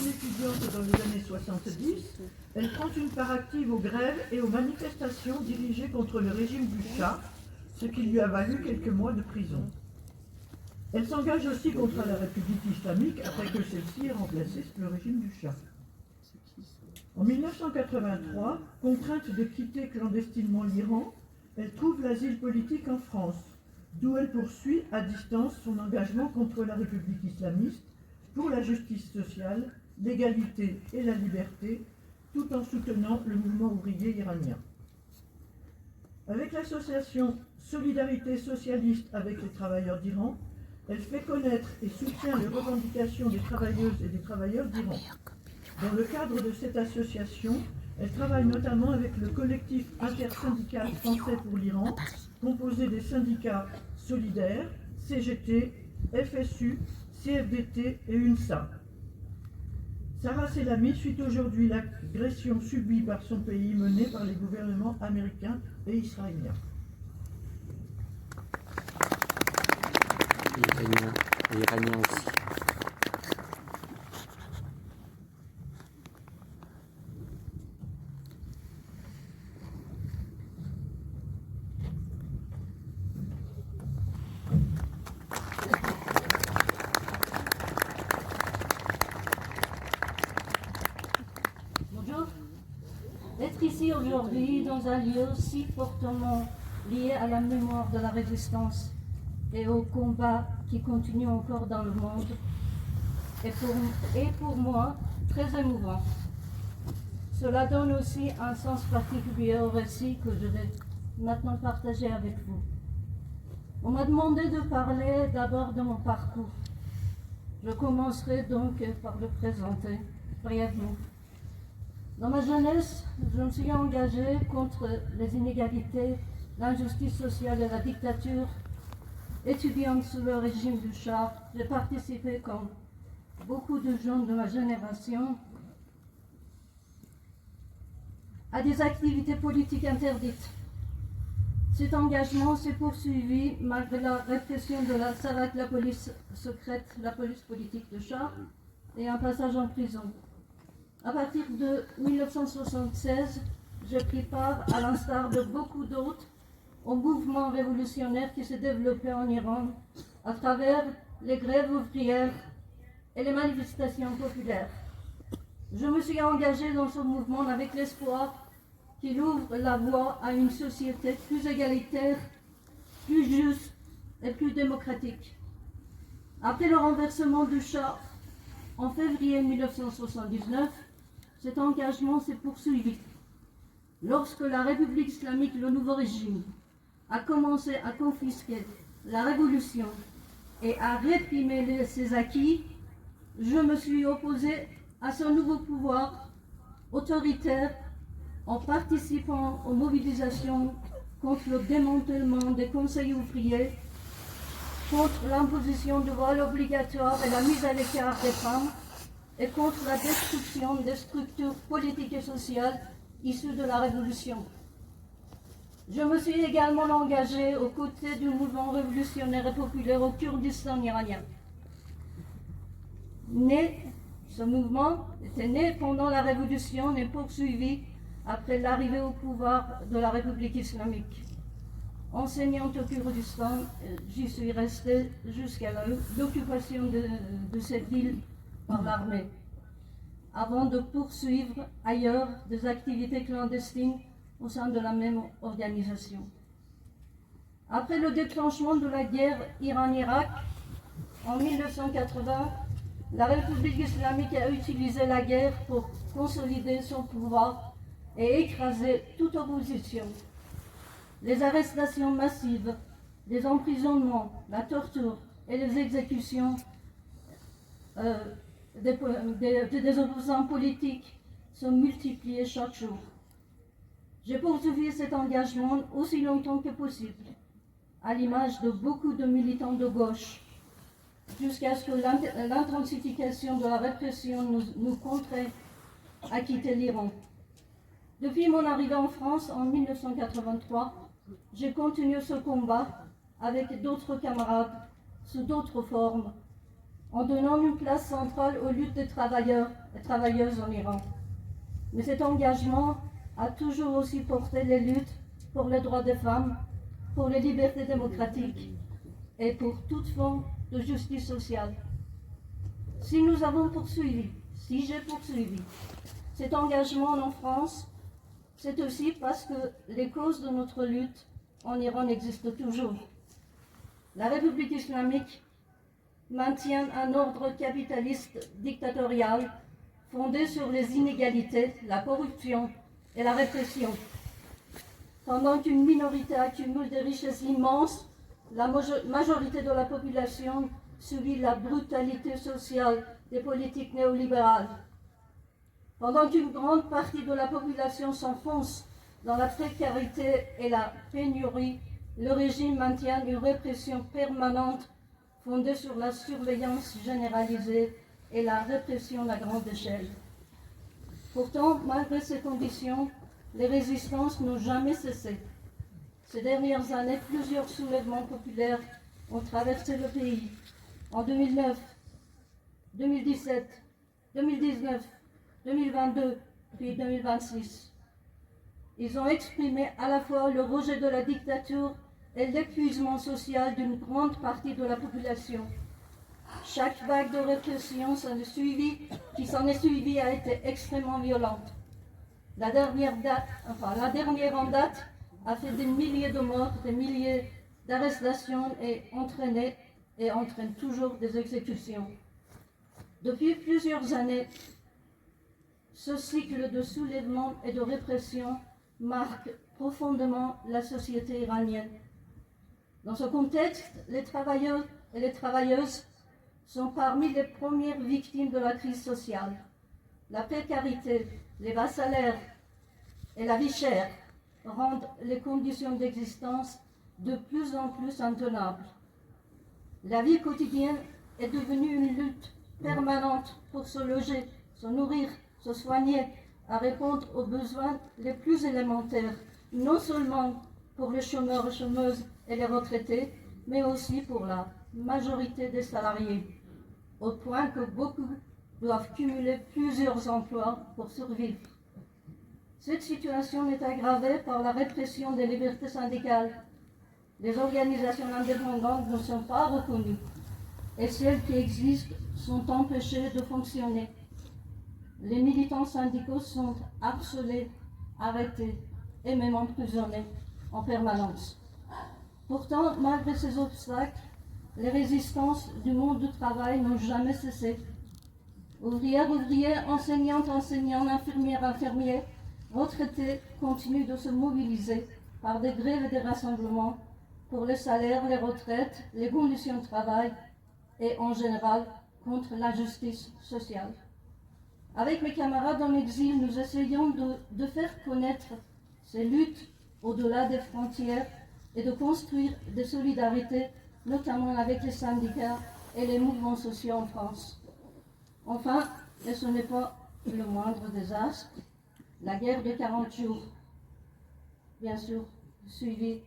étudiante dans les années 70, elle prend une part active aux grèves et aux manifestations dirigées contre le régime du Shah, ce qui lui a valu quelques mois de prison. Elle s'engage aussi contre la République islamique après que celle-ci ait remplacé le régime du Shah. En 1983, contrainte de quitter clandestinement l'Iran, elle trouve l'asile politique en France, d'où elle poursuit à distance son engagement contre la République islamiste, pour la justice sociale, l'égalité et la liberté, tout en soutenant le mouvement ouvrier iranien. Avec l'association Solidarité socialiste avec les travailleurs d'Iran, elle fait connaître et soutient les revendications des travailleuses et des travailleurs d'Iran. Dans le cadre de cette association, elle travaille notamment avec le collectif intersyndical français pour l'Iran, composé des syndicats Solidaires, CGT, FSU, CFDT et UNSA. Sarah Selami suit aujourd'hui l'agression subie par son pays menée par les gouvernements américains et israéliens. Et iranien aussi. Bonjour. Être ici aujourd'hui dans un lieu si fortement lié à la mémoire de la résistance et au combat qui continue encore dans le monde est pour moi très émouvant. Cela donne aussi un sens particulier au récit que je vais maintenant partager avec vous. On m'a demandé de parler d'abord de mon parcours. Je commencerai donc par le présenter brièvement. Dans ma jeunesse, je me suis engagée contre les inégalités, l'injustice sociale et la dictature. Étudiante sous le régime du Shah, j'ai participé, comme beaucoup de jeunes de ma génération, à des activités politiques interdites. Cet engagement s'est poursuivi malgré la répression de la SAVAK, la police secrète, la police politique de Shah, et un passage en prison. À partir de 1976, j'ai pris part, à l'instar de beaucoup d'autres, au mouvement révolutionnaire qui s'est développé en Iran à travers les grèves ouvrières et les manifestations populaires. Je me suis engagée dans ce mouvement avec l'espoir qu'il ouvre la voie à une société plus égalitaire, plus juste et plus démocratique. Après le renversement du Shah en février 1979, cet engagement s'est poursuivi. Lorsque la République islamique, le nouveau régime, a commencé à confisquer la révolution et à réprimer ses acquis, je me suis opposée à ce nouveau pouvoir autoritaire en participant aux mobilisations contre le démantèlement des conseils ouvriers, contre l'imposition du voile obligatoire et la mise à l'écart des femmes, et contre la destruction des structures politiques et sociales issues de la révolution. Je me suis également engagée aux côtés du mouvement révolutionnaire et populaire au Kurdistan iranien. Ce mouvement était né pendant la révolution et poursuivi après l'arrivée au pouvoir de la République islamique. Enseignante au Kurdistan, j'y suis restée jusqu'à l'occupation de cette ville par l'armée, avant de poursuivre ailleurs des activités clandestines au sein de la même organisation. Après le déclenchement de la guerre Iran-Irak en 1980, la République islamique a utilisé la guerre pour consolider son pouvoir et écraser toute opposition. Les arrestations massives, les emprisonnements, la torture et les exécutions des opposants politiques sont multipliées chaque jour. J'ai poursuivi cet engagement aussi longtemps que possible, à l'image de beaucoup de militants de gauche, jusqu'à ce que l'intensification de la répression nous contraigne à quitter l'Iran. Depuis mon arrivée en France en 1983, j'ai continué ce combat avec d'autres camarades, sous d'autres formes, en donnant une place centrale aux luttes des travailleurs et travailleuses en Iran. Mais cet engagement a toujours aussi porté les luttes pour les droits des femmes, pour les libertés démocratiques et pour toute forme de justice sociale. Si nous avons poursuivi, si j'ai poursuivi cet engagement en France, c'est aussi parce que les causes de notre lutte en Iran existent toujours. La République islamique maintient un ordre capitaliste dictatorial fondé sur les inégalités, la corruption et la répression. Pendant qu'une minorité accumule des richesses immenses, la majorité de la population subit la brutalité sociale des politiques néolibérales. Pendant qu'une grande partie de la population s'enfonce dans la précarité et la pénurie, le régime maintient une répression permanente fondée sur la surveillance généralisée et la répression à grande échelle. Pourtant, malgré ces conditions, les résistances n'ont jamais cessé. Ces dernières années, plusieurs soulèvements populaires ont traversé le pays. En 2009, 2017, 2019, 2022, puis 2026. Ils ont exprimé à la fois le rejet de la dictature et l'épuisement social d'une grande partie de la population. Chaque vague de répression qui s'en est suivie a été extrêmement violente. La dernière en date a fait des milliers de morts, des milliers d'arrestations et entraîne toujours des exécutions. Depuis plusieurs années, ce cycle de soulèvement et de répression marque profondément la société iranienne. Dans ce contexte, les travailleurs et les travailleuses sont parmi les premières victimes de la crise sociale. La précarité, les bas salaires et la vie chère rendent les conditions d'existence de plus en plus intenables. La vie quotidienne est devenue une lutte permanente pour se loger, se nourrir, se soigner, à répondre aux besoins les plus élémentaires, non seulement pour les chômeurs et chômeuses et les retraités, mais aussi pour la majorité des salariés, au point que beaucoup doivent cumuler plusieurs emplois pour survivre. Cette situation est aggravée par la répression des libertés syndicales. Les organisations indépendantes ne sont pas reconnues et celles qui existent sont empêchées de fonctionner. Les militants syndicaux sont harcelés, arrêtés et même emprisonnés en permanence. Pourtant, malgré ces obstacles, les résistances du monde du travail n'ont jamais cessé. Ouvrières, ouvriers, enseignantes, enseignants, infirmières, infirmiers, retraités continuent de se mobiliser par des grèves et des rassemblements pour les salaires, les retraites, les conditions de travail et en général contre l'injustice sociale. Avec mes camarades en exil, nous essayons de faire connaître ces luttes au-delà des frontières et de construire des solidarités, notamment avec les syndicats et les mouvements sociaux en France. Enfin, et ce n'est pas le moindre désastre, la guerre de 40 jours, bien sûr suivie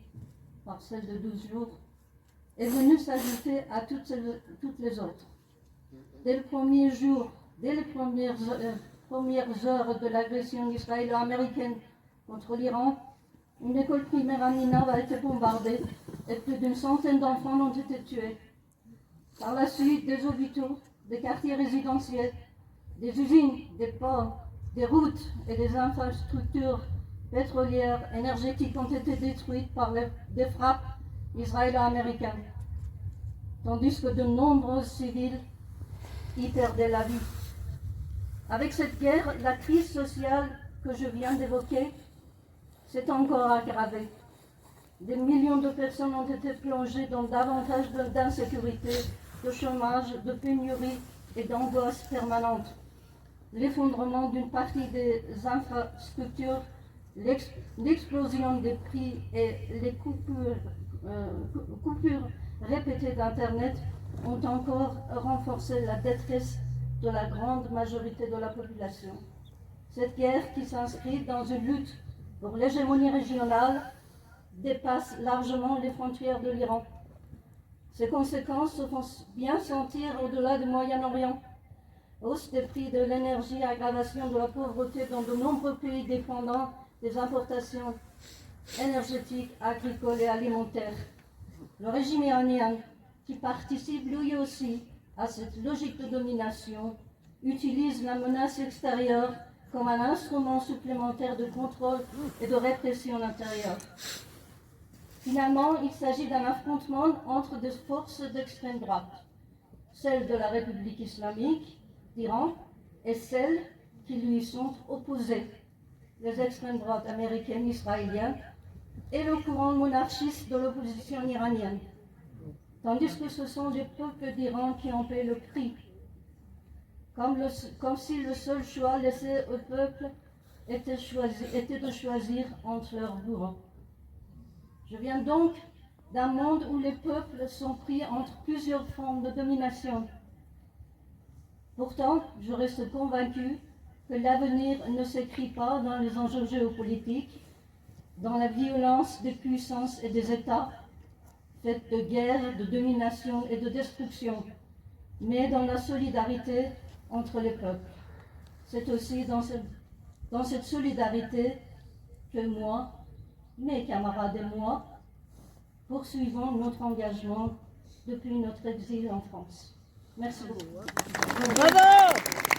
par celle de 12 jours, est venue s'ajouter à toutes les autres. Dès le premier jour, dès les premières heures de l'agression israélo-américaine contre l'Iran, une école primaire à Ninave a été bombardée et plus d'une centaine d'enfants ont été tués. Par la suite, des hôpitaux, des quartiers résidentiels, des usines, des ports, des routes et des infrastructures pétrolières, énergétiques ont été détruites par des frappes israélo-américaines, tandis que de nombreux civils y perdaient la vie. Avec cette guerre, la crise sociale que je viens d'évoquer s'est encore aggravée. Des millions de personnes ont été plongées dans davantage d'insécurité, de chômage, de pénurie et d'angoisse permanente. L'effondrement d'une partie des infrastructures, l'explosion des prix et les coupures répétées d'Internet ont encore renforcé la détresse de la grande majorité de la population. Cette guerre, qui s'inscrit dans une lutte pour l'hégémonie régionale, dépasse largement les frontières de l'Iran. Ces conséquences se font bien sentir au-delà du Moyen-Orient. Hausse des prix de l'énergie, aggravation de la pauvreté dans de nombreux pays dépendants des importations énergétiques, agricoles et alimentaires. Le régime iranien, qui participe lui aussi à cette logique de domination, utilise la menace extérieure comme un instrument supplémentaire de contrôle et de répression intérieure. Finalement, il s'agit d'un affrontement entre des forces d'extrême droite, celles de la République islamique d'Iran et celles qui lui sont opposées, les extrêmes droites américaines, israéliennes et le courant monarchiste de l'opposition iranienne, tandis que ce sont les peuples d'Iran qui en paient le prix, comme si le seul choix laissé au peuple était de choisir entre leurs bourreaux. Je viens donc d'un monde où les peuples sont pris entre plusieurs formes de domination. Pourtant, je reste convaincue que l'avenir ne s'écrit pas dans les enjeux géopolitiques, dans la violence des puissances et des États, faite de guerre, de domination et de destruction, mais dans la solidarité entre les peuples. C'est aussi dans cette solidarité que moi, mes camarades et moi, poursuivons notre engagement depuis notre exil en France. Merci beaucoup. Bravo!